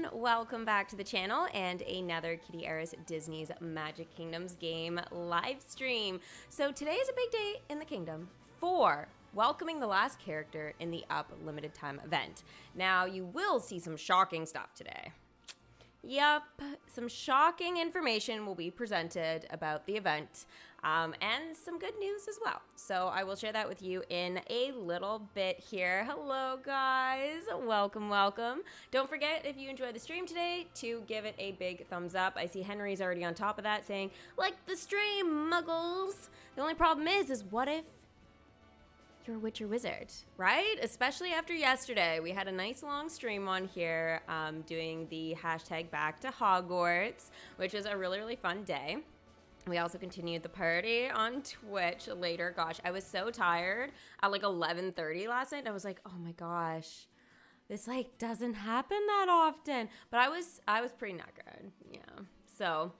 everyone, welcome back to the channel and another Kittyarris Disney's Magic Kingdoms game live stream. So today is a big day in the kingdom for welcoming the last character in the Up limited time event. Now you will see some shocking stuff today. Yep, some shocking information will be presented about the event and some good news as well. So I will share that with you in a little bit here. Hello guys, welcome, welcome. Don't forget, if you enjoyed the stream today, to give it a big thumbs up. I see Henry's already on top of that saying, like the stream, muggles. The only problem is what if you're a witch or wizard, right? Especially after yesterday. We had a nice long stream on here doing the hashtag back to Hogwarts, which was a really, really fun day. We also continued the party on Twitch later. Gosh, I was so tired at like 11:30 last night. I was like, oh my gosh, this like doesn't happen that often. But I was pretty knackered, yeah. So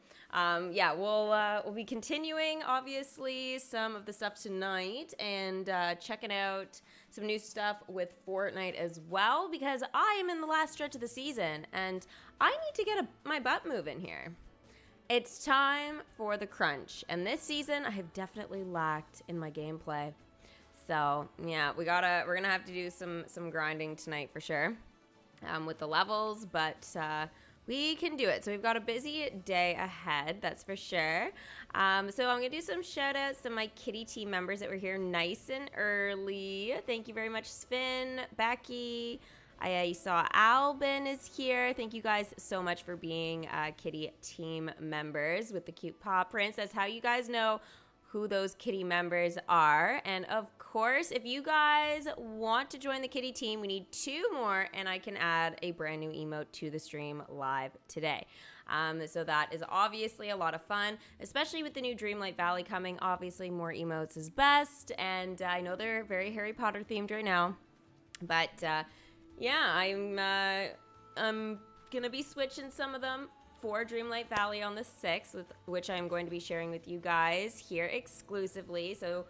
yeah, we'll be continuing, obviously, some of the stuff tonight and checking out some new stuff with Fortnite as well, because I am in the last stretch of the season and I need to get my butt moving here. It's time for the crunch, and this season I have definitely lacked in my gameplay. So yeah, we're gonna have to do some grinding tonight for sure with the levels, but we can do it. So we've got a busy day ahead, that's for sure. So I'm gonna do some shout outs to my kitty team members that were here nice and early. Thank you very much, Sven, Becky. I saw Albin is here. Thank you guys so much for being kitty team members with the cute paw prints. That's how you guys know who those kitty members are. And of course, if you guys want to join the kitty team, we need 2 more and I can add a brand new emote to the stream live today. So that is obviously a lot of fun, especially with the new Dreamlight Valley coming. Obviously more emotes is best, and I know they're very Harry Potter themed right now, but yeah, I'm gonna be switching some of them for Dreamlight Valley on the 6th, which I'm going to be sharing with you guys here exclusively. So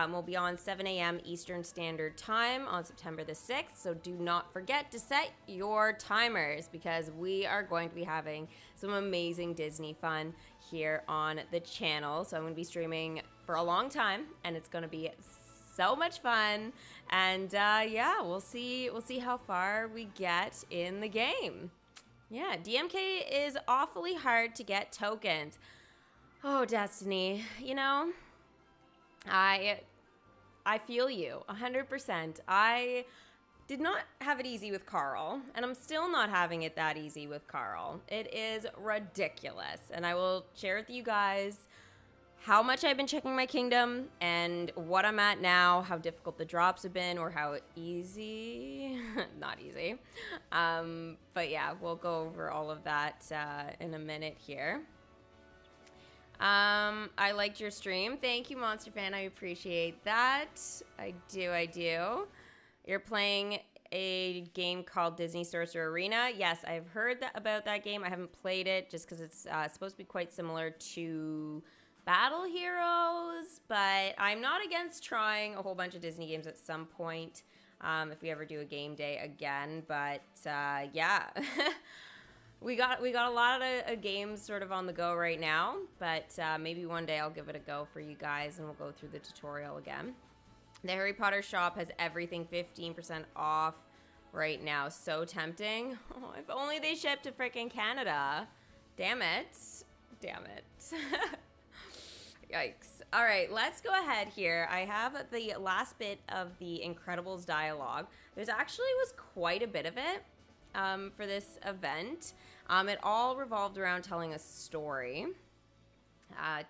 we'll be on 7 a.m. Eastern Standard Time on September the 6th. So do not forget to set your timers, because we are going to be having some amazing Disney fun here on the channel. So I'm going to be streaming for a long time, and it's going to be so much fun. And yeah, we'll see how far we get in the game. Yeah, DMK is awfully hard to get tokens. Oh, Destiny, you know, I feel you 100%. I did not have it easy with Carl, and I'm still not having it that easy with Carl. It is ridiculous, and I will share with you guys how much I've been checking my kingdom and what I'm at now, how difficult the drops have been, or how easy, not easy. But yeah, we'll go over all of that in a minute here. I liked your stream. Thank you, Monster Fan. I appreciate that. I do. You're playing a game called Disney Sorcerer Arena. Yes, I've heard about that game. I haven't played it just because it's supposed to be quite similar to Battle Heroes, but I'm not against trying a whole bunch of Disney games at some point if we ever do a game day again. But yeah, we got a lot of games sort of on the go right now, but maybe one day I'll give it a go for you guys and we'll go through the tutorial again. The Harry Potter shop has everything 15% off right now. So tempting. Oh, if only they shipped to freaking Canada. Damn it. Yikes. All right, let's go ahead here. I have the last bit of the Incredibles dialogue. There's actually was quite a bit of it for this event. It all revolved around telling a story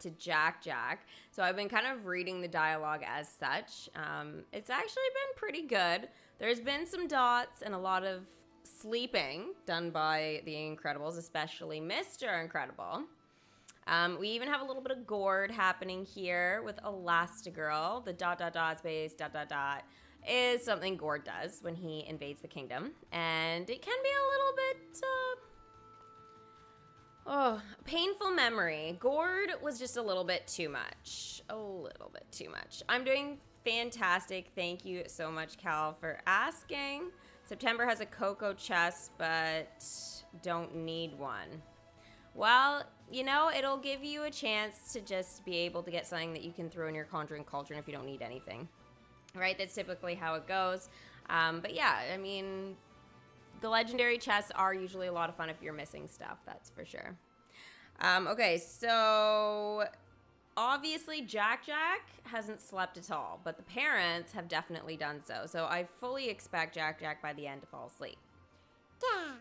to Jack. So I've been kind of reading the dialogue as such. It's actually been pretty good. There's been some dots and a lot of sleeping done by the Incredibles, especially Mr. Incredible. We even have a little bit of gourd happening here with Elastigirl. The ... space ... is something Gourd does when he invades the kingdom. And it can be a little bit, painful memory. Gourd was just a little bit too much. I'm doing fantastic. Thank you so much, Cal, for asking. September has a Cocoa chest, but don't need one. Well, you know, it'll give you a chance to just be able to get something that you can throw in your conjuring cauldron if you don't need anything. Right? That's typically how it goes. But yeah, I mean, the legendary chests are usually a lot of fun if you're missing stuff, that's for sure. Okay, so obviously Jack hasn't slept at all, but the parents have definitely done so. So I fully expect Jack by the end to fall asleep. Yeah.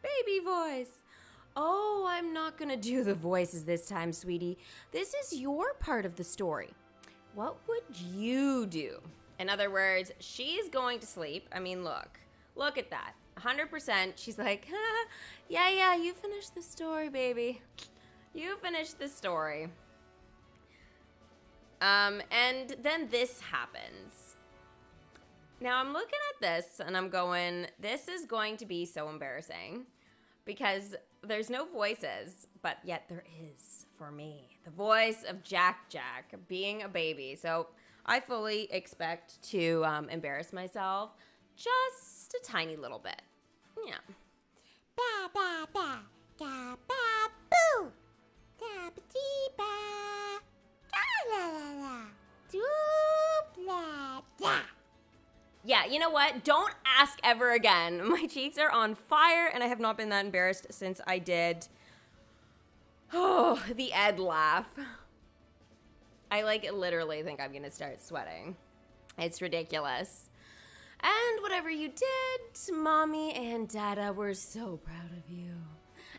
Baby voice. Oh, I'm not gonna do the voices this time, sweetie. This is your part of the story. What would you do? In other words, she's going to sleep. I mean, look at that. 100%. She's like, yeah, you finish the story, baby. You finish the story. And then this happens. Now I'm looking at this and I'm going, this is going to be so embarrassing because there's no voices, but yet there is for me. The voice of Jack being a baby. So I fully expect to embarrass myself just a tiny little bit. Yeah. Ba ba ba ga ba boo. Da ba dee ba. Da la la la. Doop la da. Yeah, you know what? Don't ask ever again. My cheeks are on fire and I have not been that embarrassed since I did the Ed laugh. I literally think I'm gonna start sweating. It's ridiculous. And whatever you did, Mommy and Dada were so proud of you.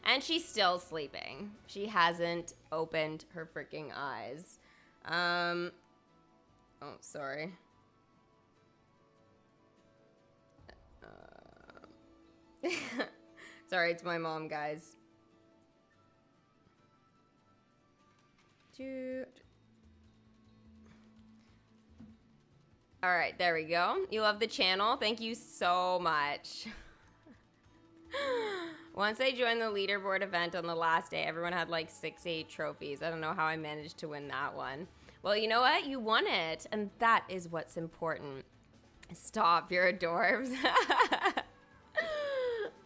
And she's still sleeping. She hasn't opened her freaking eyes. Oh, sorry. Sorry, it's my mom, guys. All right, there we go. You love the channel. Thank you so much. Once I joined the leaderboard event on the last day, everyone had like 6-8 trophies. I don't know how I managed to win that one. Well, you know what? You won it, and that is what's important. Stop, you're adorbs.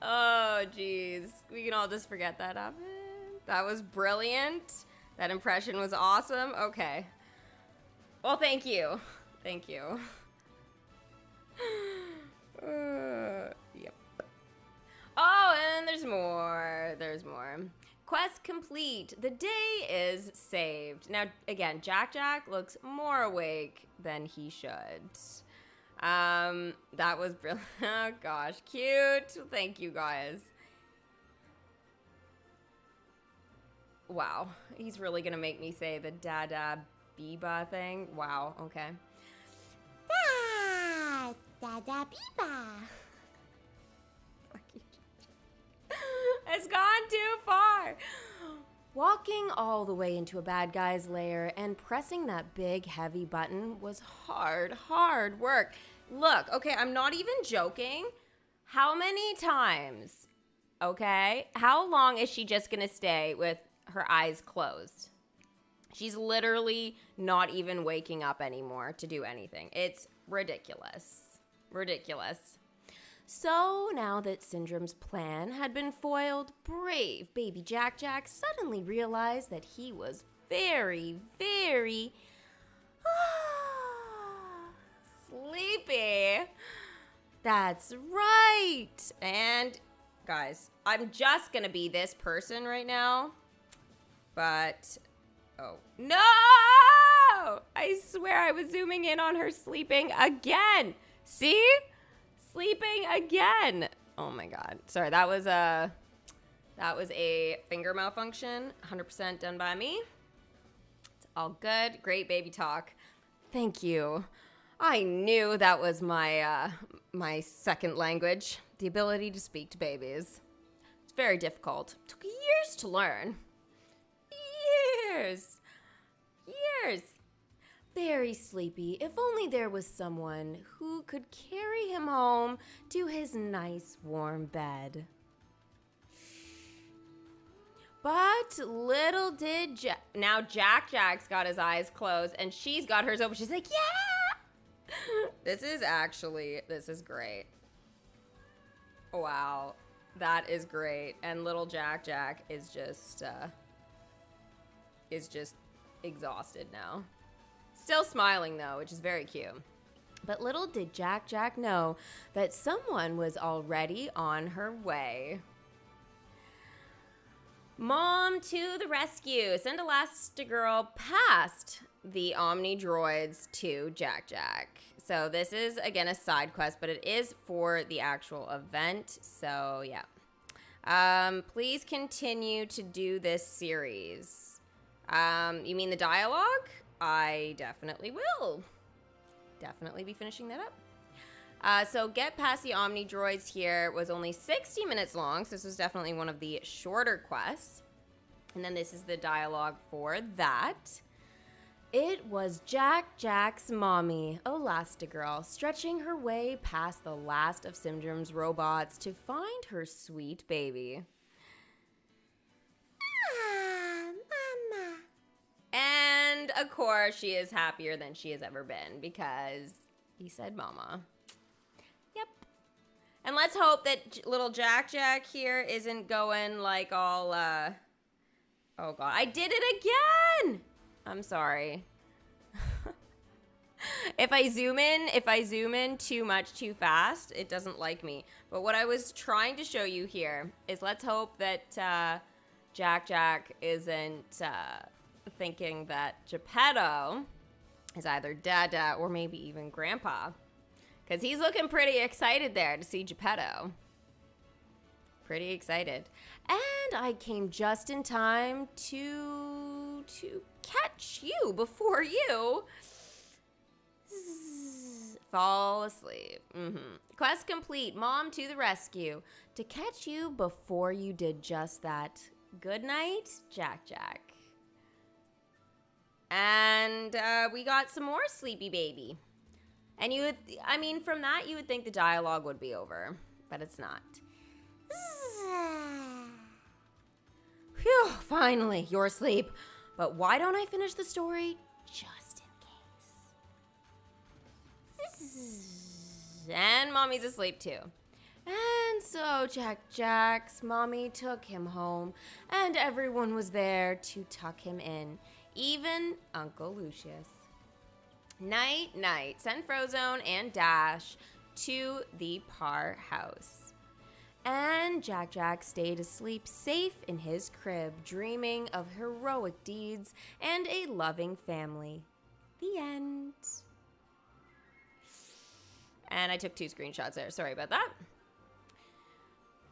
Oh, jeez. We can all just forget that happened. That was brilliant. That impression was awesome. Okay. Well, thank you. Thank you. Yep. Oh, and there's more. There's more. Quest complete. The day is saved. Now, again, Jack looks more awake than he should. That was brilliant. Oh, gosh. Cute. Thank you, guys. Wow. He's really gonna make me say the Dada Biba thing. Wow. Okay. Dada Biba. Fuck you. It's gone too far. Walking all the way into a bad guy's lair and pressing that big heavy button was hard work. Look, okay, I'm not even joking. How many times, okay? How long is she just gonna stay with her eyes closed? She's literally not even waking up anymore to do anything. It's ridiculous. Ridiculous. So now that Syndrome's plan had been foiled, brave baby Jack suddenly realized that he was very sleepy. That's right. And guys, I'm just gonna be this person right now. But, oh, no! I swear I was zooming in on her sleeping again. See? Sleeping again. Oh my God. Sorry, that was a finger malfunction. 100% done by me. It's all good. Great baby talk. Thank you. I knew that was my my second language, the ability to speak to babies. It's very difficult. It took years to learn. Years. Very sleepy. If only there was someone who could carry him home to his nice warm bed. But little did now Jack's got his eyes closed and she's got hers open. She's like, yeah! This is great. Wow. That is great. And little Jack Jack is just exhausted now. Still smiling though, which is very cute. But little did Jack Jack know that someone was already on her way. Mom to the rescue. Send Elastigirl past the Omni droids to Jack Jack. So this is, again, a side quest, but it is for the actual event. So, yeah. Please continue to do this series. You mean the dialogue? I definitely will. Definitely be finishing that up. So get past the Omni droids here was only 60 minutes long. So this was definitely one of the shorter quests. And then this is the dialogue for that. It was Jack Jack's mommy, Elastigirl, stretching her way past the last of Syndrome's robots to find her sweet baby. Mama. And of course, she is happier than she has ever been because he said mama. Yep. And let's hope that little Jack Jack here isn't going like all, oh God, I did it again! I'm sorry. If I zoom in too much too fast, it doesn't like me. But what I was trying to show you here is let's hope that Jack Jack isn't thinking that Geppetto is either Dada or maybe even Grandpa. Because he's looking pretty excited there to see Geppetto. Pretty excited. And I came just in time to catch you before you fall asleep. Quest complete. Mom to the rescue. To catch you before you did just that. Good night, Jack Jack. And we got some more Sleepy Baby. And you would, I mean, from that you would think the dialogue would be over, but it's not. Phew, finally, you're asleep. But why don't I finish the story just in case? And Mommy's asleep too. And so Jack Jack's mommy took him home, and everyone was there to tuck him in, even Uncle Lucius. Night, night. Send Frozone and Dash to the Parr house. And Jack Jack stayed asleep safe in his crib, dreaming of heroic deeds and a loving family. The end. And I took 2 screenshots there. Sorry about that.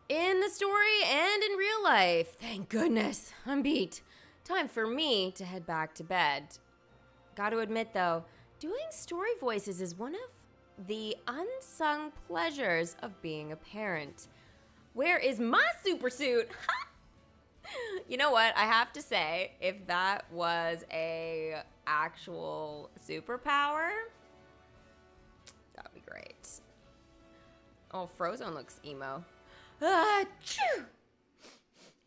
In the story and in real life, thank goodness, I'm beat. Time for me to head back to bed. Got to admit though, doing story voices is one of the unsung pleasures of being a parent. Where is my super suit? You know what? I have to say, if that was a actual superpower, that would be great. Oh, Frozone looks emo. Achoo!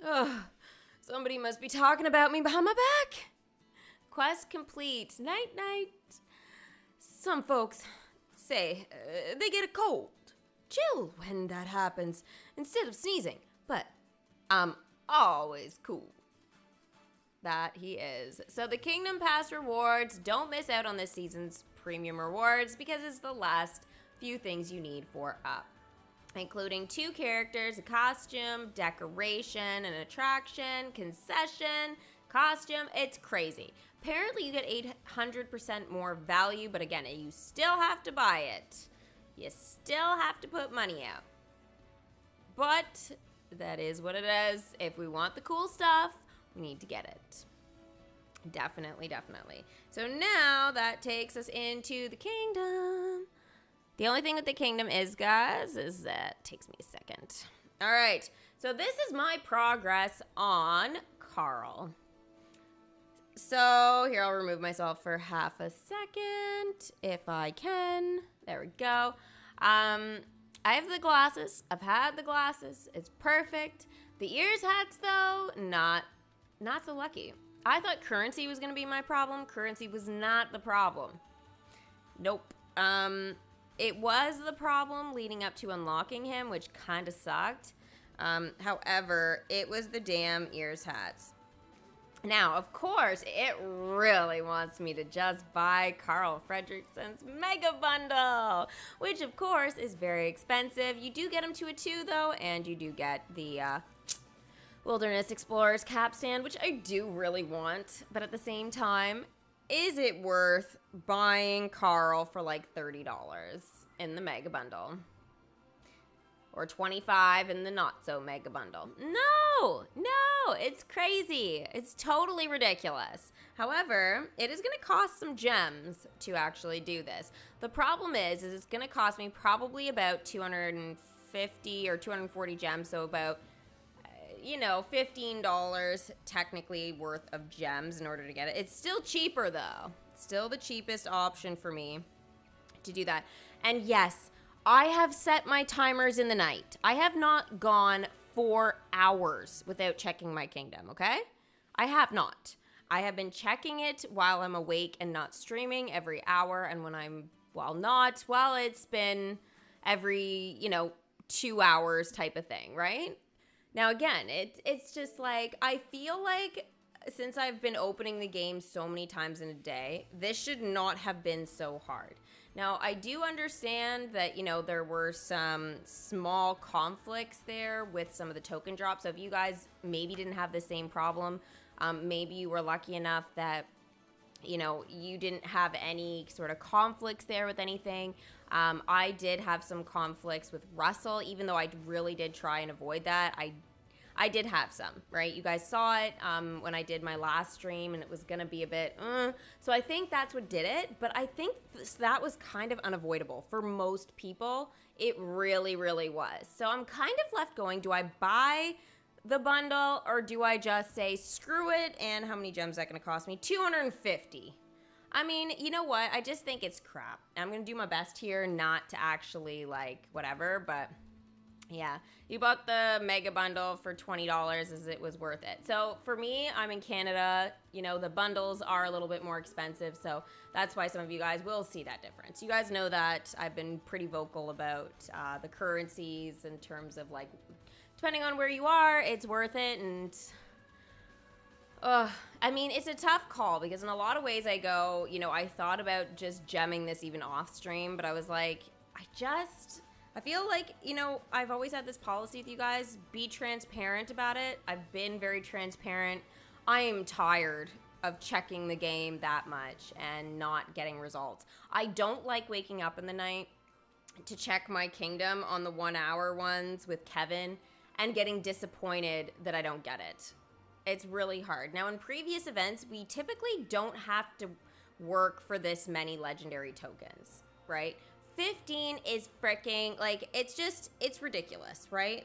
Oh, somebody must be talking about me behind my back. Quest complete. Night, night. Some folks say they get a cold. Chill when that happens instead of sneezing, but I'm always cool. That he is. So the Kingdom Pass rewards, don't miss out on this season's premium rewards because it's the last few things you need for up, including 2 characters, a costume, decoration, an attraction, concession, costume. It's crazy. Apparently you get 800% more value, but again, you still have to buy it. You still have to put money out. But that is what it is. If we want the cool stuff, we need to get it. Definitely, definitely. So now that takes us into the kingdom. The only thing with the kingdom is, guys, is that it takes me a second. All right. So this is my progress on Carl. So here, I'll remove myself for half a second if I can. There we go. I have the glasses. I've had the glasses. It's perfect. The ears hats, though, not so lucky. I thought currency was going to be my problem. Currency was not the problem. Nope. It was the problem leading up to unlocking him, which kind of sucked. However, it was the damn ears hats. Now, of course, it really wants me to just buy Carl Fredricksen's Mega Bundle, which, of course, is very expensive. You do get them to a 2, though, and you do get the Wilderness Explorers capstand, which I do really want. But at the same time, is it worth buying Carl for like $30 in the Mega Bundle? Or $25 in the not-so-mega bundle. No, it's crazy. It's totally ridiculous. However, it is going to cost some gems to actually do this. The problem is it's going to cost me probably about 250 or 240 gems, so about, $15 technically worth of gems in order to get it. It's still cheaper, though. Still the cheapest option for me to do that. And yes, I have set my timers in the night. I have not gone 4 hours without checking my kingdom, okay? I have not. I have been checking it while I'm awake and not streaming every hour, and when I'm, it's been every, 2 hours type of thing, right? Now, again, it's just like, I feel like since I've been opening the game so many times in a day, this should not have been so hard. Now, I do understand that, there were some small conflicts there with some of the token drops. So if you guys maybe didn't have the same problem, maybe you were lucky enough that, you didn't have any sort of conflicts there with anything. I did have some conflicts with Russell, even though I really did try and avoid that. I did have some, right? You guys saw it when I did my last stream, and it was going to be a bit, So I think that's what did it, but I think that was kind of unavoidable. For most people, it really, really was. So I'm kind of left going, do I buy the bundle, or do I just say, screw it, and how many gems is that going to cost me? 250. I mean, you know what? I just think it's crap. I'm going to do my best here not to actually, whatever, but yeah, you bought the Mega Bundle for $20 as it was worth it. So for me, I'm in Canada. The bundles are a little bit more expensive, so that's why some of you guys will see that difference. You guys know that I've been pretty vocal about the currencies in terms of, depending on where you are, it's worth it. And I mean, it's a tough call because in a lot of ways I go, I thought about just gemming this even off stream, but I was like, I feel like, I've always had this policy with you guys, be transparent about it. I've been very transparent. I am tired of checking the game that much and not getting results. I don't like waking up in the night to check my kingdom on the 1 hour ones with Kevin and getting disappointed that I don't get it. It's really hard. Now, in previous events, we typically don't have to work for this many legendary tokens, right? 15 is freaking, it's ridiculous, right?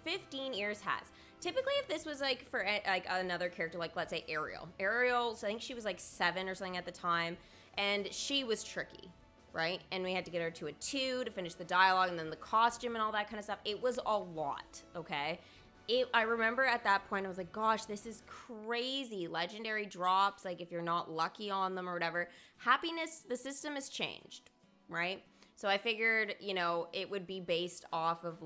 15 ears hats. Typically, if this was, for, another character, let's say Ariel. Ariel, so I think she was, 7 or something at the time, and she was tricky, right? And we had to get her to a 2 to finish the dialogue, and then the costume and all that kind of stuff. It was a lot, okay? I remember at that point, I was like, gosh, this is crazy. Legendary drops, if you're not lucky on them or whatever. Happiness, the system has changed, right? So I figured, it would be based off of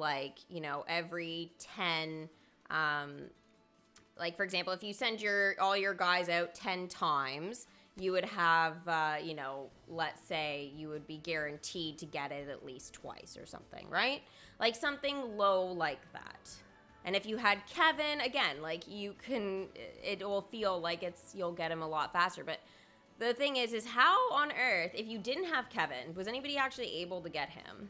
every 10, for example, if you send all your guys out 10 times, you would have, let's say you would be guaranteed to get it at least twice or something, right? Something low like that. And if you had Kevin, again, it will feel like you'll get him a lot faster, but the thing is how on earth, if you didn't have Kevin, was anybody actually able to get him?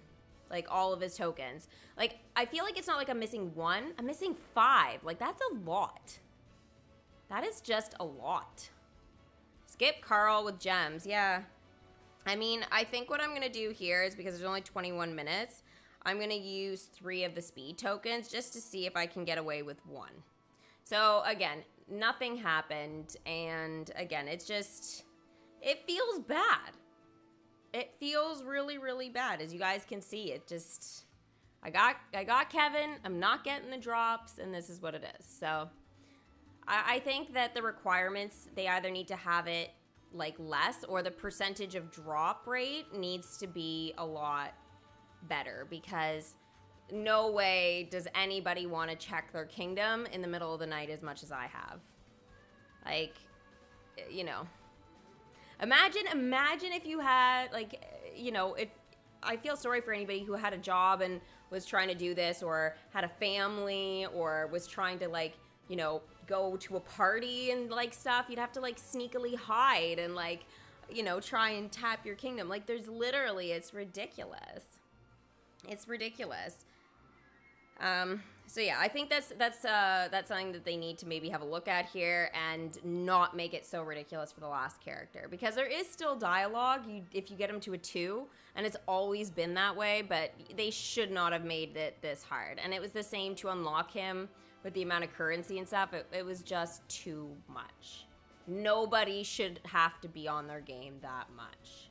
All of his tokens. I feel like it's not I'm missing 1. I'm missing 5. That's a lot. That is just a lot. Skip Carl with gems. Yeah. I mean, I think what I'm going to do here is because there's only 21 minutes, I'm going to use 3 of the speed tokens just to see if I can get away with 1. So, again, nothing happened. And, again, it's just... It feels bad. It feels really, really bad. As you guys can see, it just... I got Kevin. I'm not getting the drops, and this is what it is. So, I think that the requirements, they either need to have it, less, or the percentage of drop rate needs to be a lot better, because no way does anybody want to check their kingdom in the middle of the night as much as I have. Like, you know, imagine if you had, like, you know, if I feel sorry for anybody who had a job and was trying to do this, or had a family, or was trying to, like, you know, go to a party and, like, stuff. You'd have to, like, sneakily hide and, like, you know, try and tap your kingdom. Like, there's literally, it's ridiculous. It's ridiculous. So yeah, I think that's something that they need to maybe have a look at here and not make it so ridiculous for the last character, because there is still dialogue if you get him to a 2, and it's always been that way, but they should not have made it this hard. And it was the same to unlock him with the amount of currency and stuff. It was just too much. Nobody should have to be on their game that much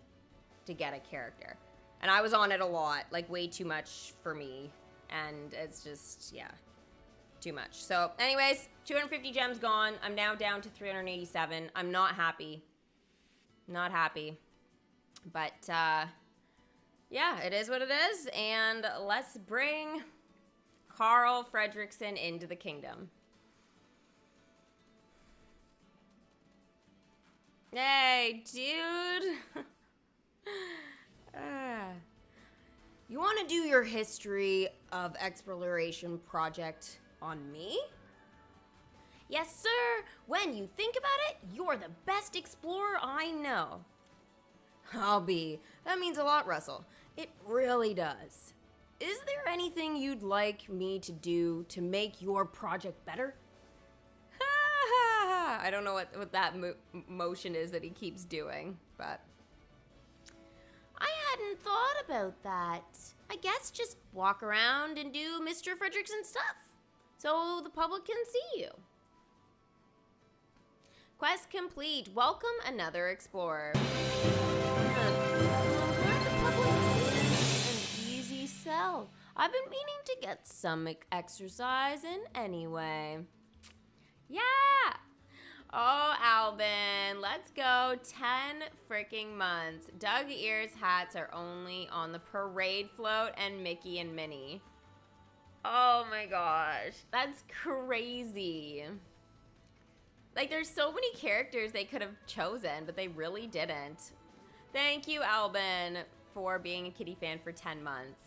to get a character. And I was on it a lot, like way too much for me. And it's just, yeah, too much. So anyways, 250 gems gone. I'm now down to 387. I'm not happy. Not happy. But, yeah, it is what it is. And let's bring Carl Fredricksen into the kingdom. Hey, dude. You want to do your history of exploration project on me? Yes, sir. When you think about it, you're the best explorer I know. I'll be. That means a lot, Russell. It really does. Is there anything you'd like me to do to make your project better? I don't know what that motion is that he keeps doing, but... I hadn't thought about that. I guess just walk around and do Mr. Fredricksen stuff, so the public can see you. Quest complete. Welcome another explorer. Where the public is an easy sell. I've been meaning to get some exercise in anyway. Yeah! Oh, Albin, let's go. 10 freaking months. Doug Ears hats are only on the parade float and Mickey and Minnie. Oh my gosh, that's crazy. Like, there's so many characters they could have chosen, but they really didn't. Thank you, Albin, for being a kitty fan for 10 months.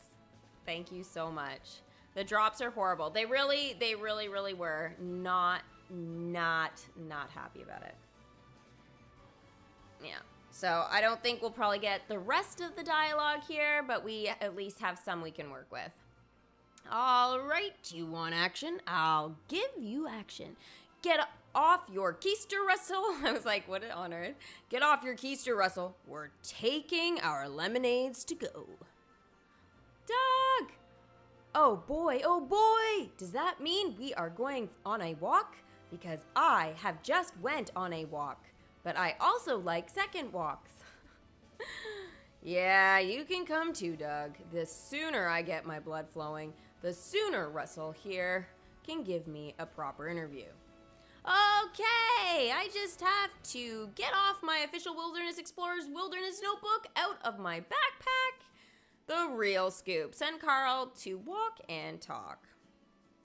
Thank you so much. The drops are horrible. They really were not happy about it. Yeah, so I don't think we'll probably get the rest of the dialogue here, but we at least have some we can work with. All right, you want action? I'll give you action. Get off your keister, Russell. I was like, what on earth? Get off your keister, Russell. We're taking our lemonades to go. Doug! Oh boy, does that mean we are going on a walk? Because I have just went on a walk, but I also like second walks. Yeah, you can come too, Doug. The sooner I get my blood flowing, the sooner Russell here can give me a proper interview. Okay, I just have to get off my official Wilderness Explorers Wilderness Notebook out of my backpack. The real scoop. Send Carl to walk and talk.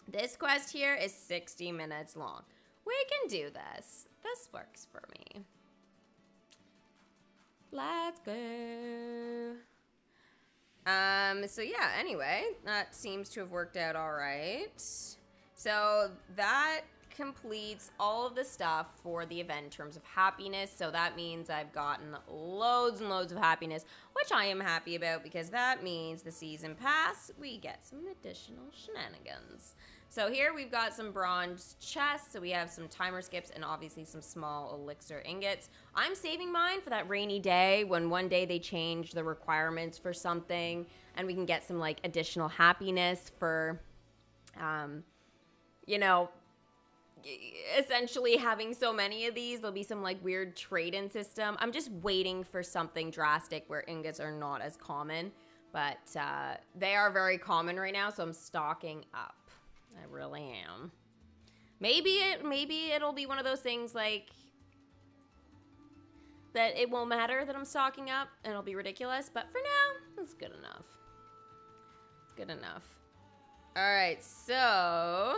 This quest here is 60 minutes long. We can do this. This works for me. Let's go. So yeah, anyway, that seems to have worked out all right. So that completes all of the stuff for the event in terms of happiness. So that means I've gotten loads and loads of happiness, which I am happy about, because that means the season pass, we get some additional shenanigans. So here we've got some bronze chests, so we have some timer skips and obviously some small elixir ingots. I'm saving mine for that rainy day when one day they change the requirements for something and we can get some like additional happiness for, you know, essentially having so many of these. There'll be some like weird trade-in system. I'm just waiting for something drastic where ingots are not as common, but they are very common right now, so I'm stocking up. I really am. Maybe it'll be one of those things like that it won't matter that I'm stocking up and it'll be ridiculous, but for now, it's good enough. It's good enough. All right, so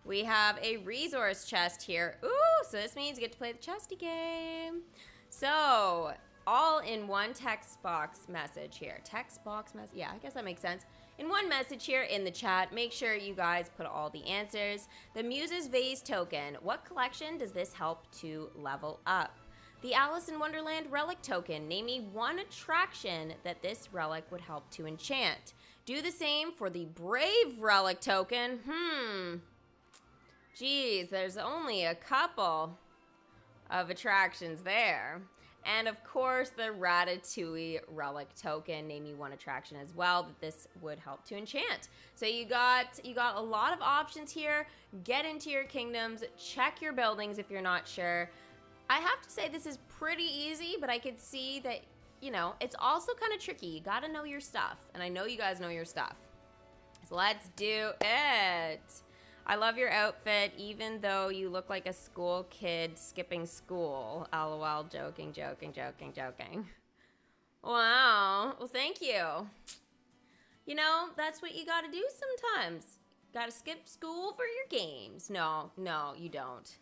we have a resource chest here. Ooh, so this means you get to play the chesty game. So, all in one text box message here. Text box message, yeah, I guess that makes sense. In one message here in the chat, make sure you guys put all the answers. The Muse's Vase token. What collection does this help to level up? The Alice in Wonderland relic token. Name me one attraction that this relic would help to enchant. Do the same for the Brave relic token. Geez, there's only a couple of attractions there. And of course, the Ratatouille relic token. Name me one attraction as well that this would help to enchant. So you got a lot of options here. Get into your kingdoms. Check your buildings if you're not sure. I have to say this is pretty easy, but I could see that, you know, it's also kind of tricky. You got to know your stuff, and I know you guys know your stuff. So let's do it. I love your outfit, even though you look like a school kid skipping school. LOL, joking, joking, joking, joking. Wow, well, thank you. You know, that's what you got to do sometimes. Got to skip school for your games. No, you don't.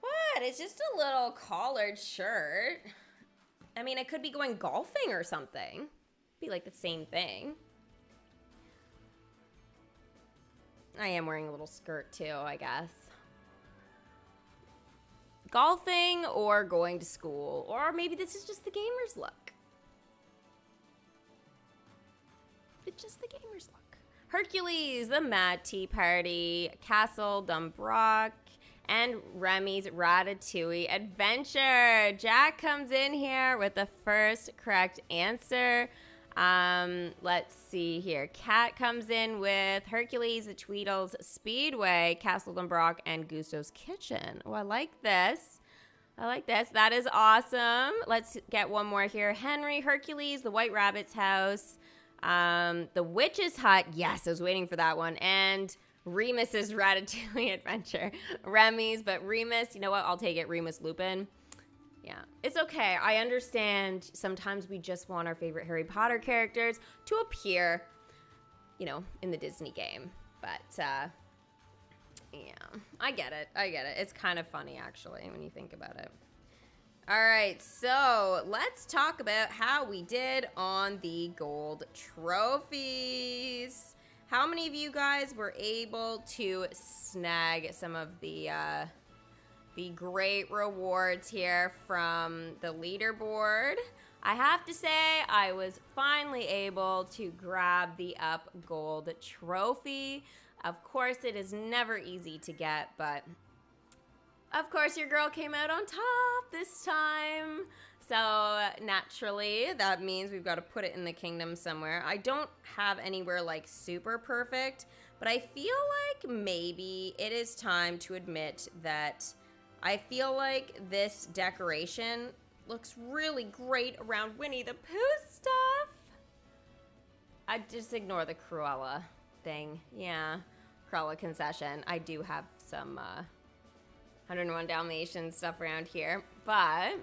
What? It's just a little collared shirt. I mean, I could be going golfing or something. Be like the same thing. I am wearing a little skirt too, I guess. Golfing or going to school. Or maybe this is just the gamer's look. It's just the gamer's look. Hercules, the Mad Tea Party, Castle Dumbrock, and Remy's Ratatouille Adventure. Jack comes in here with the first correct answer. Let's see here. Kat comes in with Hercules, the Tweedles Speedway, Castle Dumbrock, and Gusto's Kitchen. Oh, I like this. I like this. That is awesome. Let's get one more here. Henry, Hercules, the White Rabbit's House, the Witch's Hut. Yes, I was waiting for that one. And Remus's Ratatouille Adventure. Remy's, but Remus, you know what? I'll take it. Remus Lupin. Yeah, it's okay. I understand sometimes we just want our favorite Harry Potter characters to appear, you know, in the Disney game. But, yeah, I get it. I get it. It's kind of funny, actually, when you think about it. All right, so let's talk about how we did on the gold trophies. How many of you guys were able to snag some of the great rewards here from the leaderboard? I have to say, I was finally able to grab the Up Gold trophy. Of course, it is never easy to get, but of course, your girl came out on top this time. So naturally, that means we've got to put it in the kingdom somewhere. I don't have anywhere like super perfect, but I feel like maybe it is time to admit that I feel like this decoration looks really great around Winnie the Pooh stuff. I just ignore the Cruella thing. Yeah, Cruella concession. I do have some 101 Dalmatians stuff around here, but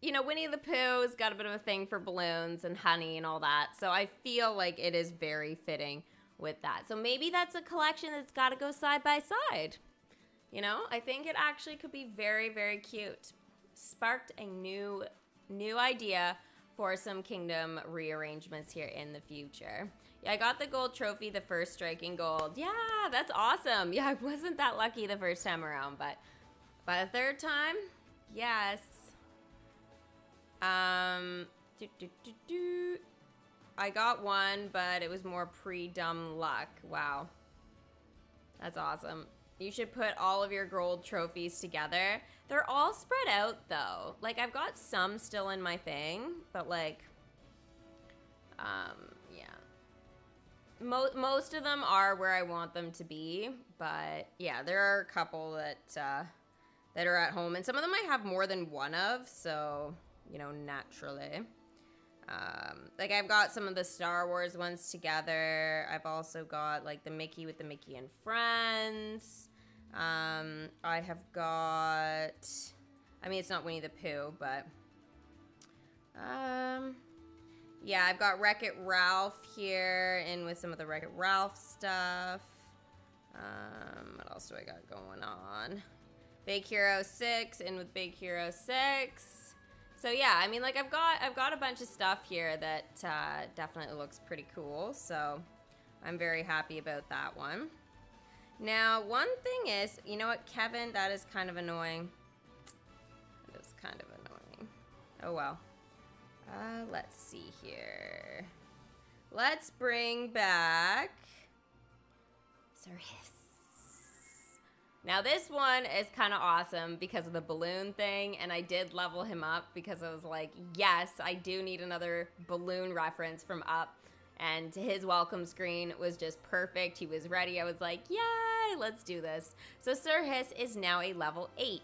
you know, Winnie the Pooh's got a bit of a thing for balloons and honey and all that, so I feel like it is very fitting with that. So maybe that's a collection that's got to go side by side. You know, I think it actually could be very, very cute. Sparked a new idea for some kingdom rearrangements here in the future. Yeah, I got the gold trophy, the first striking gold. Yeah, that's awesome. Yeah, I wasn't that lucky the first time around, but by the third time, yes. I got one, but it was more pre-dumb luck. Wow. That's awesome. You should put all of your gold trophies together. They're all spread out, though. Like, I've got some still in my thing, but, like, yeah. Most of them are where I want them to be, but, yeah, there are a couple that are at home, and some of them I have more than one of, so, you know, naturally. Like, I've got some of the Star Wars ones together. I've also got, like, the Mickey with the Mickey and Friends. I have got, I mean, it's not Winnie the Pooh, but, Yeah, I've got Wreck-It Ralph here in with some of the Wreck-It Ralph stuff. What else do I got going on? Big Hero 6 in with Big Hero 6. So yeah, I mean, like I've got a bunch of stuff here that definitely looks pretty cool. So I'm very happy about that one. Now, one thing is, you know what, Kevin, that is kind of annoying. That is kind of annoying. Oh well. Let's see here. Let's bring back Sirhis. Now this one is kind of awesome because of the balloon thing, and I did level him up because I was like, yes, I do need another balloon reference from Up, and his welcome screen was just perfect. He was ready. I was like, yay, let's do this. So Sirhis is now a level 8.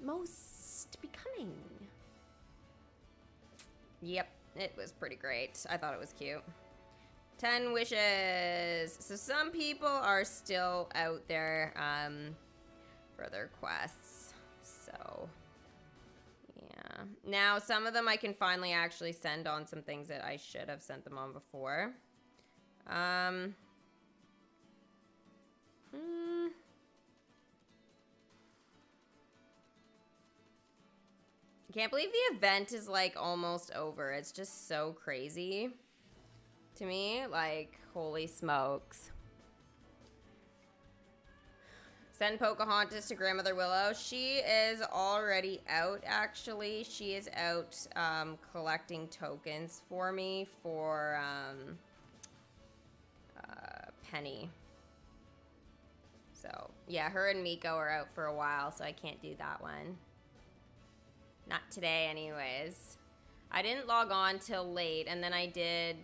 Most becoming. Yep, it was pretty great. I thought it was cute. 10 wishes. So some people are still out there for their quests. So, yeah. Now, some of them I can finally actually send on some things that I should have sent them on before. Can't believe the event is like almost over. It's just so crazy to me. Like, holy smokes. Send Pocahontas to Grandmother Willow. She is already out, actually. She is out collecting tokens for me for Penny. So, yeah, her and Miko are out for a while, so I can't do that one. Not today, anyways. I didn't log on till late, and then I did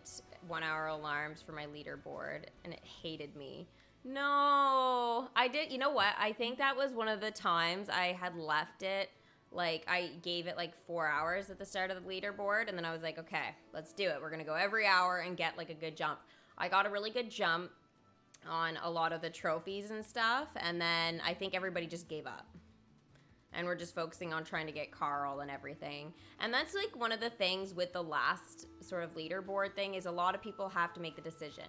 1-hour alarms for my leaderboard, and it hated me. No, I did. You know what? I think that was one of the times I had left it. Like, I gave it like 4 hours at the start of the leaderboard, and then I was like, okay, let's do it. We're going to go every hour and get like a good jump. I got a really good jump on a lot of the trophies and stuff, and then I think everybody just gave up. And we're just focusing on trying to get Carl and everything. And that's like one of the things with the last sort of leaderboard thing is a lot of people have to make the decision.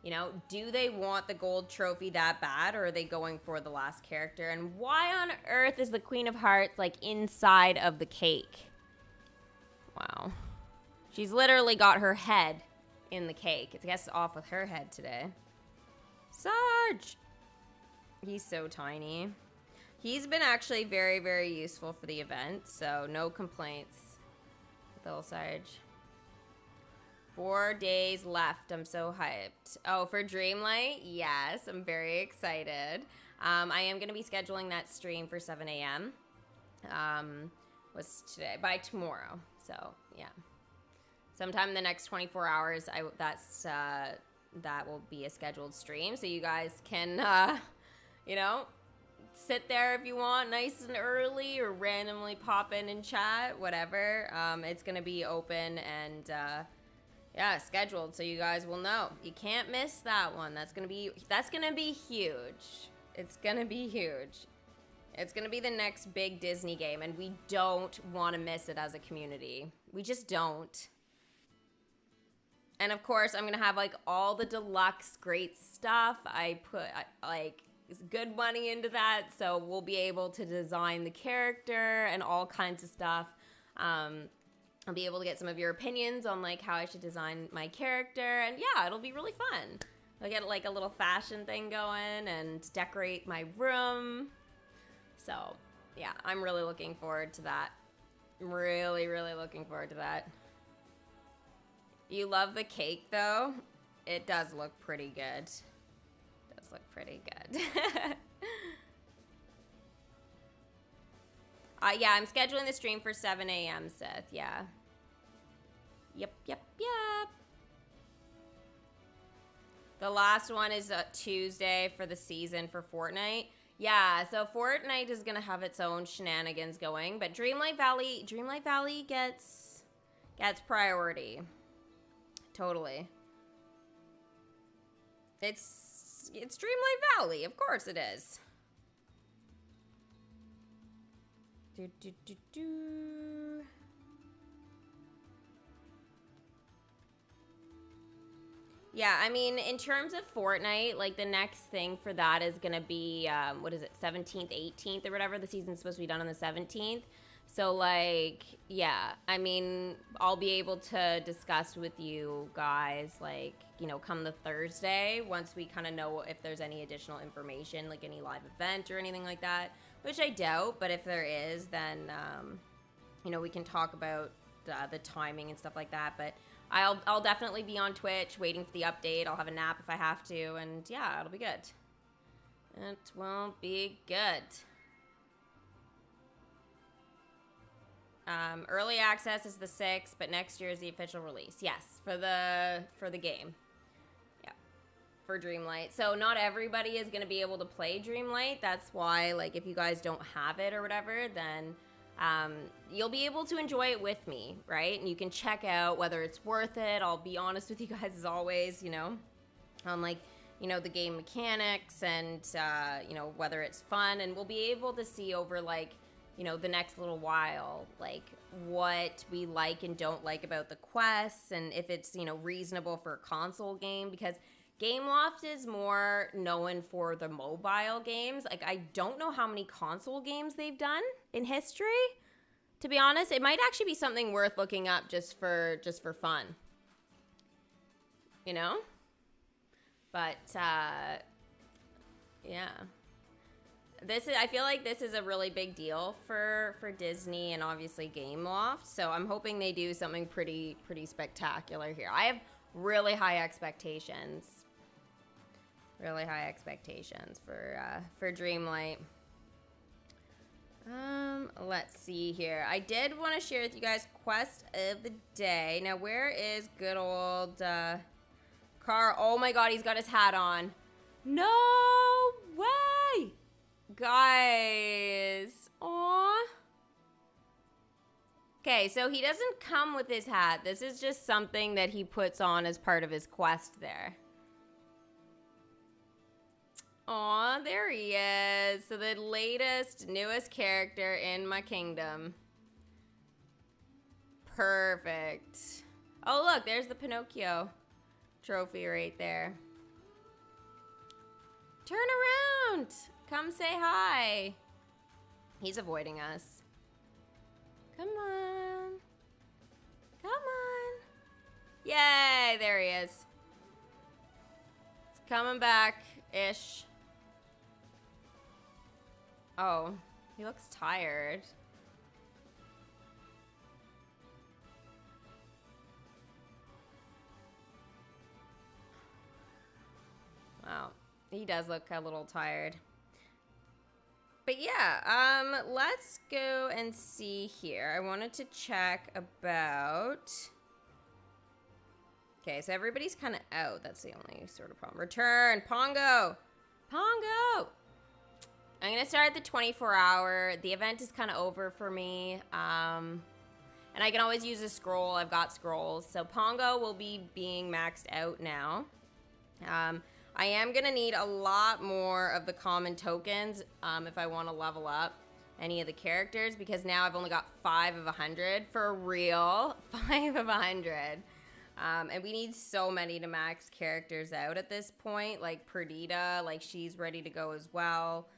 You know, do they want the gold trophy that bad, or are they going for the last character? And why on earth is the Queen of Hearts like inside of the cake? Wow. She's literally got her head in the cake. I guess it's off with her head today. Sarge! He's so tiny. He's been actually very, very useful for the event, so no complaints with little Sarge. 4 days left. I'm so hyped. Oh, for Dreamlight? Yes, I'm very excited. I am going to be scheduling that stream for 7 a.m. Was today, by tomorrow. So, yeah. Sometime in the next 24 hours, that will be a scheduled stream, so you guys can, you know, sit there if you want nice and early, or randomly pop in and chat, whatever. It's gonna be open and yeah, scheduled, so you guys will know. You can't miss that one. That's gonna be huge. It's gonna be huge. It's gonna be the next big Disney game, and we don't want to miss it as a community. We just don't. And of course, I'm gonna have like all the deluxe great stuff. I put like good money into that, so we'll be able to design the character and all kinds of stuff. I'll be able to get some of your opinions on like how I should design my character, and yeah, it'll be really fun. I'll get like a little fashion thing going and decorate my room. So yeah, I'm really looking forward to that. I'm really, really looking forward to that. You love the cake though? It does look pretty good. It does look pretty good. Yeah, I'm scheduling the stream for 7 a.m., Seth. Yeah. Yep. The last one is Tuesday for the season for Fortnite. Yeah, so Fortnite is gonna have its own shenanigans going, but Dreamlight Valley gets priority. Totally. It's Dreamlight Valley, of course it is. Yeah, I mean, in terms of Fortnite, like the next thing for that is gonna be what is it, 17th, 18th, or whatever. The season's supposed to be done on the 17th. So like, yeah, I mean, I'll be able to discuss with you guys, like, you know, come the Thursday once we kind of know if there's any additional information, like any live event or anything like that, which I doubt. But if there is, then you know, we can talk about the timing and stuff like that. But I'll definitely be on Twitch waiting for the update. I'll have a nap if I have to, and yeah, it'll be good. It will be good. Early access is the 6th, but next year is the official release. Yes, for the game. Yeah, for Dreamlight. So not everybody is going to be able to play Dreamlight. That's why, like, if you guys don't have it or whatever, then you'll be able to enjoy it with me, right? And you can check out whether it's worth it. I'll be honest with you guys as always, you know, on like, you know, the game mechanics and, you know, whether it's fun. And we'll be able to see over like, you know, the next little while, like what we like and don't like about the quests and if it's, you know, reasonable for a console game, because Gameloft is more known for the mobile games. Like, I don't know how many console games they've done in history. To be honest, it might actually be something worth looking up just for fun. You know? But yeah. I feel like this is a really big deal for Disney and obviously Gameloft. So I'm hoping they do something pretty spectacular here. I have really high expectations. Really high expectations for Dreamlight. Let's see here. I did want to share with you guys quest of the day. Now, where is good old Carl? Oh my god, he's got his hat on. No way! Guys. Aw. Okay, so he doesn't come with his hat. This is just something that he puts on as part of his quest there. Aw, there he is. So the latest, newest character in my kingdom. Perfect. Oh, look, there's the Pinocchio trophy right there. Turn around. Come say hi. He's avoiding us. Come on. Come on. Yay, there he is. It's coming back-ish. Oh, he looks tired. Wow, he does look a little tired. But yeah, let's go and see here. I wanted to check about... Okay, so everybody's kind of out. That's the only sort of problem. Return, Pongo! Pongo! I'm going to start the 24-hour. The event is kind of over for me. And I can always use a scroll. I've got scrolls. So Pongo will be being maxed out now. I am going to need a lot more of the common tokens if I want to level up any of the characters, because now I've only got 5 of 100. For real, 5 of 100. And we need so many to max characters out at this point. Like Perdita, like she's ready to go as well.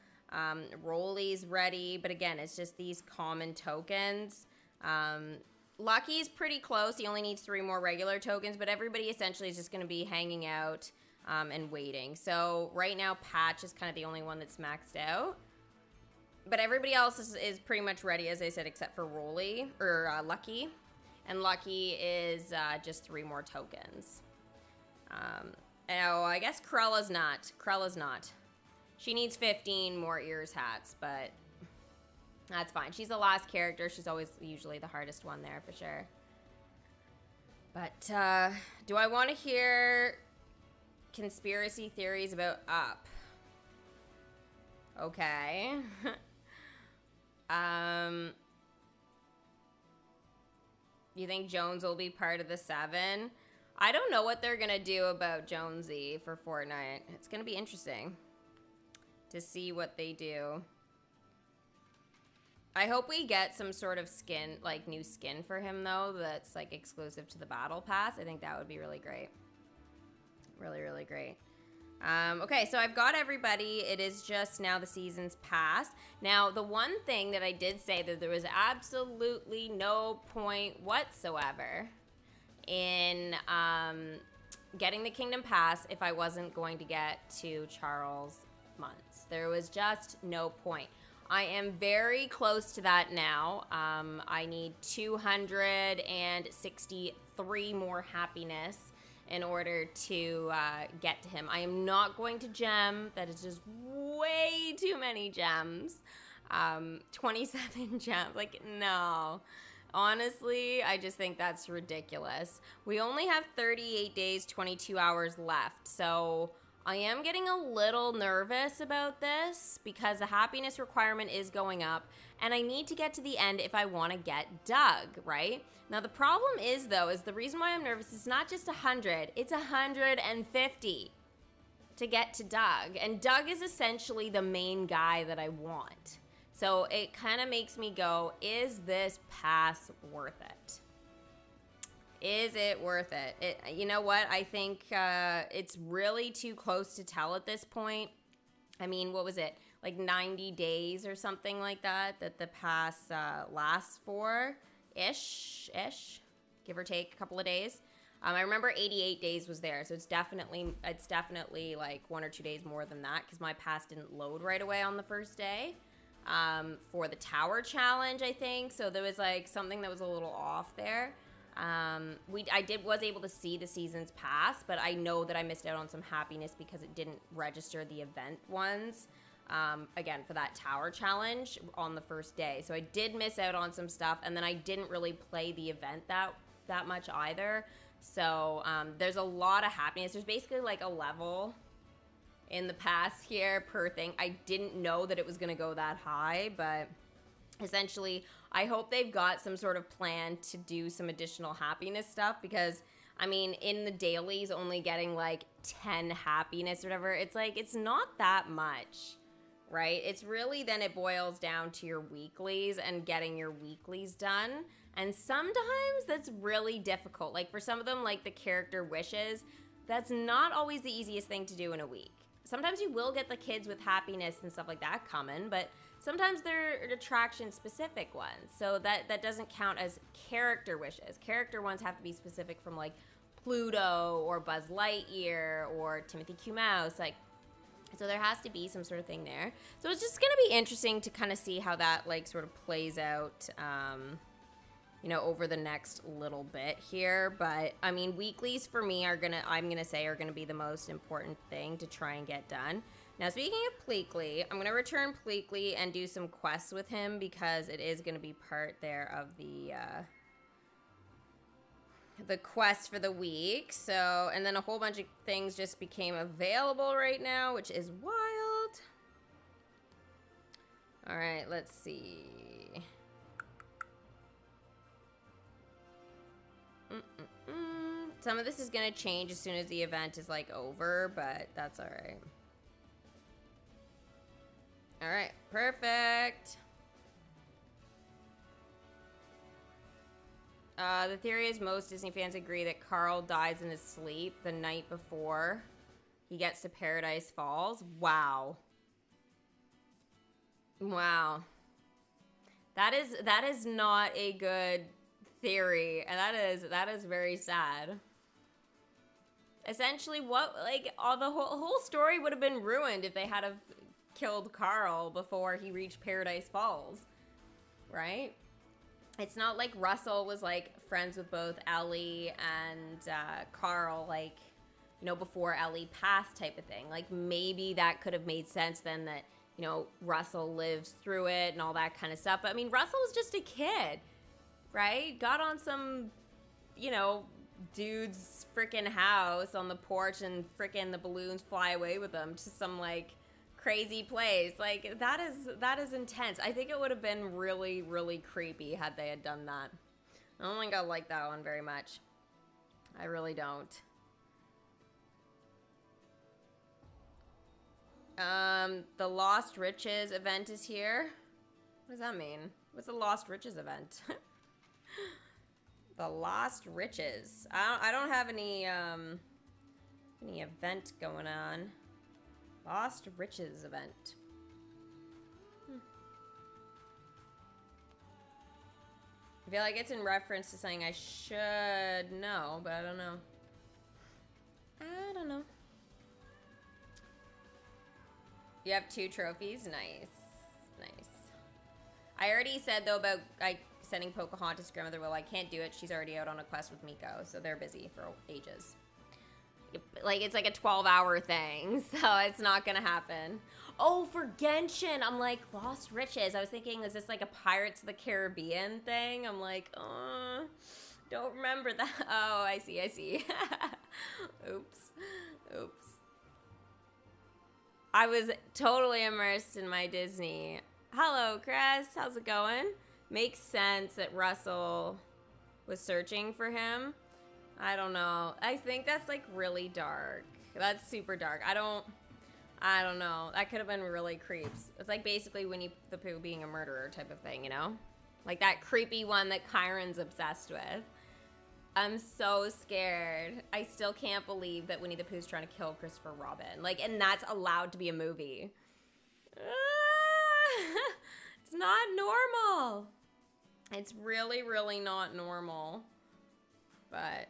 Rolly's ready, but again, it's just these common tokens. Lucky's pretty close. He only needs 3 more regular tokens, but everybody essentially is just going to be hanging out and waiting. So right now, Patch is kind of the only one that's maxed out. But everybody else is pretty much ready, as I said, except for Rolly, or Lucky. And Lucky is just 3 more tokens. Oh, I guess Cruella's not. Cruella's not. She needs 15 more ears hats, but that's fine. She's the last character. She's always usually the hardest one there for sure. But do I want to hear conspiracy theories about Up? Okay. You think Jones will be part of the 7? I don't know what they're going to do about Jonesy for Fortnite. It's going to be interesting to see what they do. I hope we get some sort of skin, like new skin for him though, that's like exclusive to the battle pass. I think that would be really great. Really, really great. Okay, so I've got everybody. It is just now the season's pass. Now, the one thing that I did say that there was absolutely no point whatsoever in getting the Kingdom Pass if I wasn't going to get to Charles months. There was just no point. I am very close to that now. I need 263 more happiness in order to get to him. I am not going to gem. That is just way too many gems. 27 gems. Like, no. Honestly, I just think that's ridiculous. We only have 38 days, 22 hours left. So I am getting a little nervous about this because the happiness requirement is going up and I need to get to the end if I want to get Doug, right? Now the problem is though, is the reason why I'm nervous is not just 100, it's 150 to get to Doug. And Doug is essentially the main guy that I want. So it kind of makes me go, is this pass worth it? Is it worth it? You know what? I think it's really too close to tell at this point. I mean, what was it? Like 90 days or something like that the pass lasts for? Ish. Give or take a couple of days. I remember 88 days was there, so it's definitely like 1 or 2 days more than that because my pass didn't load right away on the first day. For the tower challenge, I think. So there was like something that was a little off there. I was able to see the season's pass, but I know that I missed out on some happiness because it didn't register the event ones, again, for that tower challenge on the first day. So I did miss out on some stuff, and then I didn't really play the event that much either. So, there's a lot of happiness. There's basically like a level in the pass here per thing. I didn't know that it was going to go that high, but essentially, I hope they've got some sort of plan to do some additional happiness stuff because, I mean, in the dailies, only getting like 10 happiness or whatever, it's like, it's not that much, right? It's really, then it boils down to your weeklies and getting your weeklies done. And sometimes that's really difficult. Like for some of them, like the character wishes, that's not always the easiest thing to do in a week. Sometimes you will get the kids with happiness and stuff like that coming, but sometimes they're attraction-specific ones, so that doesn't count as character wishes. Character ones have to be specific from, like, Pluto or Buzz Lightyear or Timothy Q. Mouse, like, so there has to be some sort of thing there. So it's just going to be interesting to kind of see how that, like, sort of plays out, you know, over the next little bit here. But, I mean, weeklies for me are going to be the most important thing to try and get done. Now, speaking of Pleakley, I'm going to return Pleakley and do some quests with him because it is going to be part there of the quest for the week. So, and then a whole bunch of things just became available right now, which is wild. All right, let's see. Some of this is going to change as soon as the event is, like, over, but that's all right. All right, perfect. The theory is most Disney fans agree that Carl dies in his sleep the night before he gets to Paradise Falls. Wow. Wow. That is not a good theory, and that is very sad. Essentially, the whole story would have been ruined if they had have killed Carl before he reached Paradise Falls, right? It's not like Russell was like friends with both Ellie and Carl, like, you know, before Ellie passed type of thing. Like maybe that could have made sense then that, you know, Russell lives through it and all that kind of stuff. But I mean, Russell was just a kid, right? Got on some, you know, dude's freaking house on the porch and freaking the balloons fly away with him to some like crazy place. Like that is intense. I think it would have been really, really creepy had they had done that. I don't think I like that one very much. I really don't. The Lost Riches event is here. What does that mean? What's the Lost Riches event? The Lost Riches. I don't have any Any event going on? Lost Riches event. I feel like it's in reference to something I should know, but I don't know. I don't know. You have 2 trophies? Nice. Nice. I already said, though, about sending Pocahontas to Grandmother Will. I can't do it. She's already out on a quest with Miko, so they're busy for ages. Like, it's like a 12-hour thing, so it's not gonna happen. Oh, for Genshin, I'm like, Lost Riches. I was thinking, is this like a Pirates of the Caribbean thing? I'm like, don't remember that. Oh, I see. Oops. I was totally immersed in my Disney. Hello, Chris. How's it going? Makes sense that Russell was searching for him. I don't know. I think that's like really dark. That's super dark. I don't know. That could have been really creeps. It's like basically Winnie the Pooh being a murderer type of thing, you know? Like that creepy one that Kyron's obsessed with. I'm so scared. I still can't believe that Winnie the Pooh's trying to kill Christopher Robin. Like, and that's allowed to be a movie. It's not normal. It's really, really not normal. But,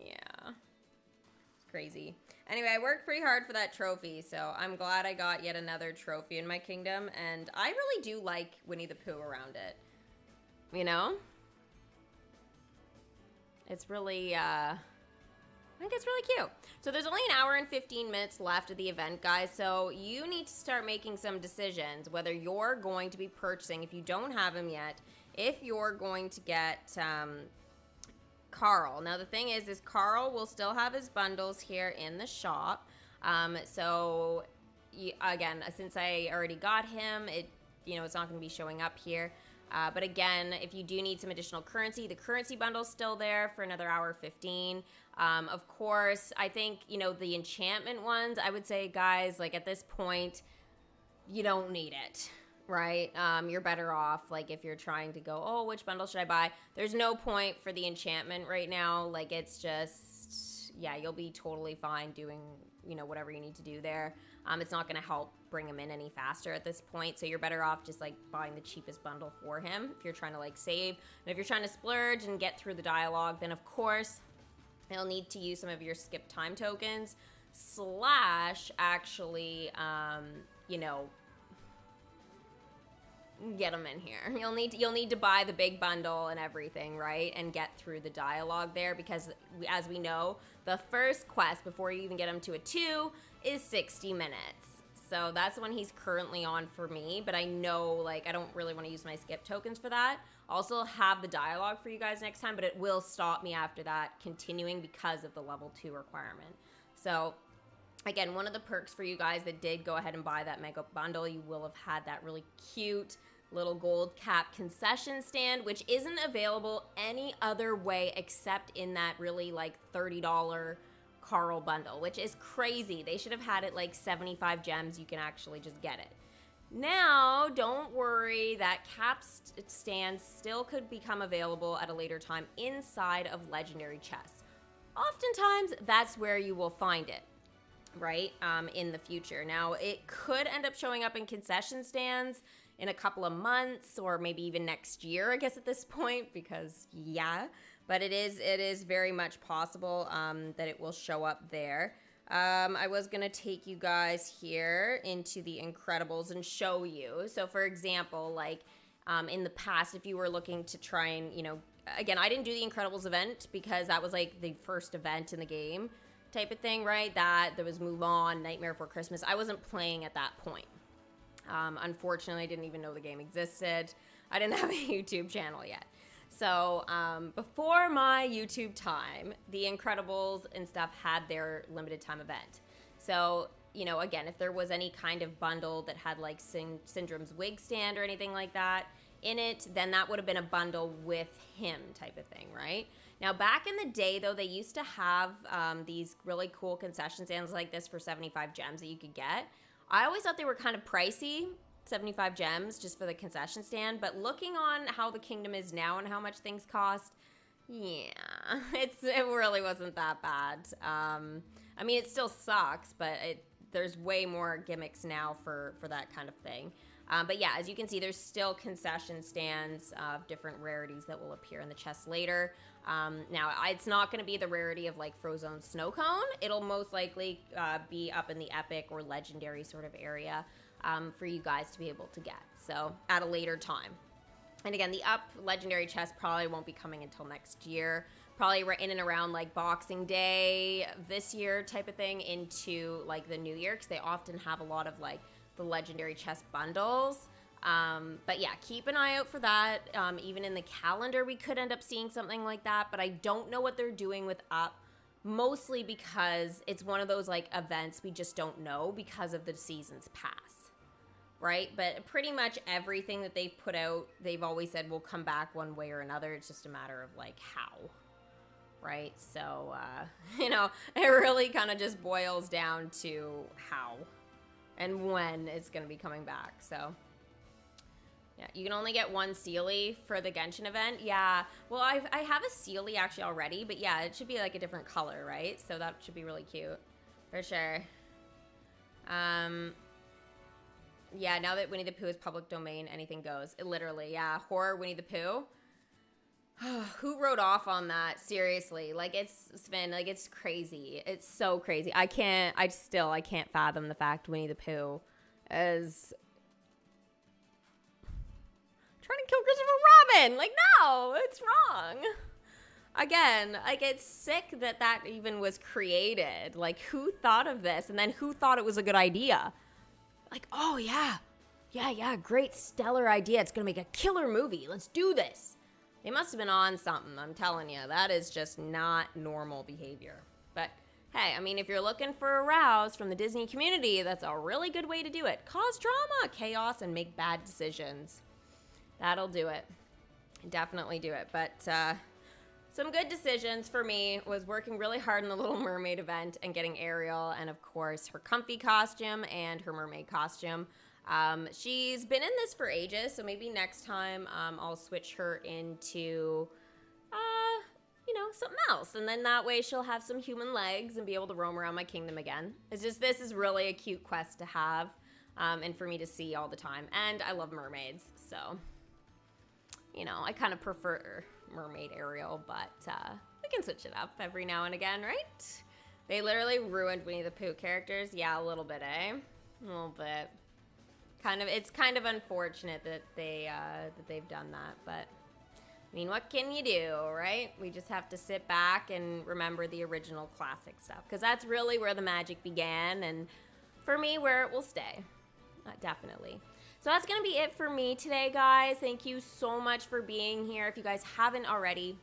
yeah. It's crazy. Anyway, I worked pretty hard for that trophy, so I'm glad I got yet another trophy in my kingdom, and I really do like Winnie the Pooh around it. You know? It's really, I think it's really cute. So there's only an hour and 15 minutes left of the event, guys, so you need to start making some decisions, whether you're going to be purchasing, if you don't have him yet, if you're going to get, Carl. Now the thing is Carl will still have his bundles here in the shop. So again, since I already got him, it's not going to be showing up here. But again, if you do need some additional currency, the currency bundle's still there for another hour 15. Of course, I think, the enchantment ones, I would say, guys, like at this point, you don't need it. Right? You're better off, like, if you're trying to go, oh, which bundle should I buy? There's no point for the enchantment right now. Like, it's just, yeah, you'll be totally fine doing, whatever you need to do there. It's not going to help bring him in any faster at this point. So you're better off just, like, buying the cheapest bundle for him if you're trying to, like, save. And if you're trying to splurge and get through the dialogue, then, of course, you'll need to use some of your skip time tokens / actually, get them in here. You'll need to buy the big bundle and everything, right? And get through the dialogue there, because as we know, the first quest before you even get him to a 2 is 60 minutes. So that's the one he's currently on for me, but I know, like, I don't really want to use my skip tokens for that. Also have the dialogue for you guys next time, but it will stop me after that continuing because of the level 2 requirement. So again, one of the perks for you guys that did go ahead and buy that mega bundle, you will have had that really cute little gold cap concession stand, which isn't available any other way except in that really like $30 Carl bundle, which is crazy. They should have had it like 75 gems. You can actually just get it. Now, don't worry, that cap stand still could become available at a later time inside of legendary chests. Oftentimes, that's where you will find it. Right, in the future. Now, it could end up showing up in concession stands in a couple of months or maybe even next year, I guess, at this point, because, yeah. But it is very much possible that it will show up there. I was going to take you guys here into the Incredibles and show you. So, for example, like, in the past, if you were looking to try and, again, I didn't do the Incredibles event because that was, like, the first event in the game type of thing, right? That there was Mulan, Nightmare Before Christmas. I wasn't playing at that point. Unfortunately, I didn't even know the game existed. I didn't have a YouTube channel yet. So before my YouTube time, the Incredibles and stuff had their limited time event. So, again, if there was any kind of bundle that had like Syndrome's wig stand or anything like that in it, then that would have been a bundle with him type of thing, right? Now, back in the day, though, they used to have these really cool concession stands like this for 75 gems that you could get. I always thought they were kind of pricey, 75 gems just for the concession stand. But looking on how the kingdom is now and how much things cost, yeah, it really wasn't that bad. I mean, it still sucks, but there's way more gimmicks now for that kind of thing. But yeah, as you can see, there's still concession stands of different rarities that will appear in the chest later. Now, it's not going to be the rarity of like Frozone Snow Cone. It'll most likely be up in the epic or legendary sort of area for you guys to be able to get. So at a later time. And again, the up legendary chest probably won't be coming until next year. Probably in and around like Boxing Day this year type of thing into like the new year, because they often have a lot of like the legendary chest bundles. But yeah, keep an eye out for that. Even in the calendar, we could end up seeing something like that, but I don't know what they're doing with up, mostly because it's one of those like events we just don't know because of the season's pass, right? But pretty much everything that they've put out, they've always said will come back one way or another. It's just a matter of like how, right? So, you know, it really kind of just boils down to how and when it's going to be coming back. So yeah, you can only get one Sealy for the Genshin event. Yeah, well, I have a Sealy actually already, but yeah, it should be like a different color, right? So that should be really cute for sure. Yeah, now that Winnie the Pooh is public domain, anything goes. It literally, yeah, horror Winnie the Pooh. Who wrote off on that? Seriously, like it's Sven, like it's crazy. It's so crazy. I can't fathom the fact Winnie the Pooh is trying to kill Christopher Robin. Like, no, it's wrong. Again, like it's sick that even was created. Like, who thought of this? And then who thought it was a good idea? Like, oh yeah, great stellar idea. It's gonna make a killer movie. Let's do this. They must have been on something, I'm telling you. That is just not normal behavior. But hey, I mean, if you're looking for a rouse from the Disney community, that's a really good way to do it. Cause drama, chaos, and make bad decisions. That'll do it. Definitely do it. But some good decisions for me was working really hard in the Little Mermaid event and getting Ariel and, of course, her comfy costume and her mermaid costume. She's been in this for ages, so maybe next time I'll switch her into, you know, something else. And then that way she'll have some human legs and be able to roam around my kingdom again. It's just, this is really a cute quest to have and for me to see all the time. And I love mermaids, so, you know, I kind of prefer mermaid Ariel, but we can switch it up every now and again, right? They literally ruined Winnie the Pooh characters. Yeah, a little bit, eh? A little bit. It's kind of unfortunate that they've done that, but I mean, what can you do, right? We just have to sit back and remember the original classic stuff, because that's really where the magic began, and for me, where it will stay, definitely. So that's gonna be it for me today, guys. Thank you so much for being here. If you guys haven't already,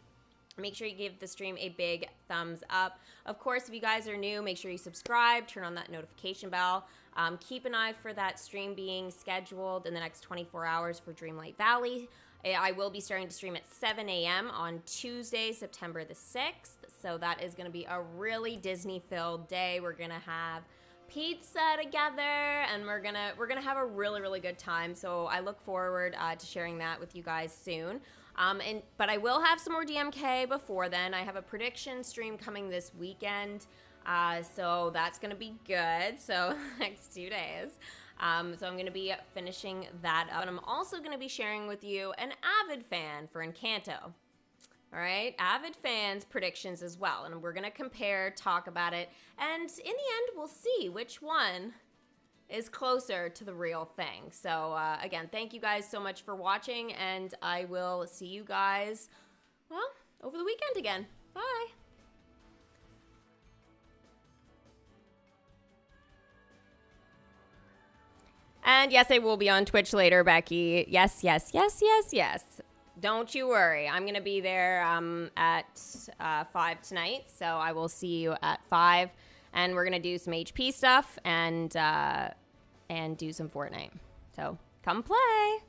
make sure you give the stream a big thumbs up. Of course, if you guys are new, make sure you subscribe, turn on that notification bell. Keep an eye for that stream being scheduled in the next 24 hours for Dreamlight Valley. I will be starting to stream at 7 a.m. on Tuesday, September the 6th. So that is going to be a really Disney-filled day. We're going to have pizza together, and we're gonna have a really, really good time. So I look forward to sharing that with you guys soon. But I will have some more DMK before then. I have a prediction stream coming this weekend. So that's going to be good. So next 2 days. So I'm going to be finishing that up. And I'm also going to be sharing with you an avid fan for Encanto. All right, avid fans predictions as well. And we're going to compare, talk about it. And in the end, we'll see which one is closer to the real thing. So again, thank you guys so much for watching. And I will see you guys, well, over the weekend again. Bye. And yes, I will be on Twitch later, Becky. Yes. Don't you worry. I'm going to be there at 5 tonight. So I will see you at 5. And we're going to do some HP stuff and do some Fortnite. So come play.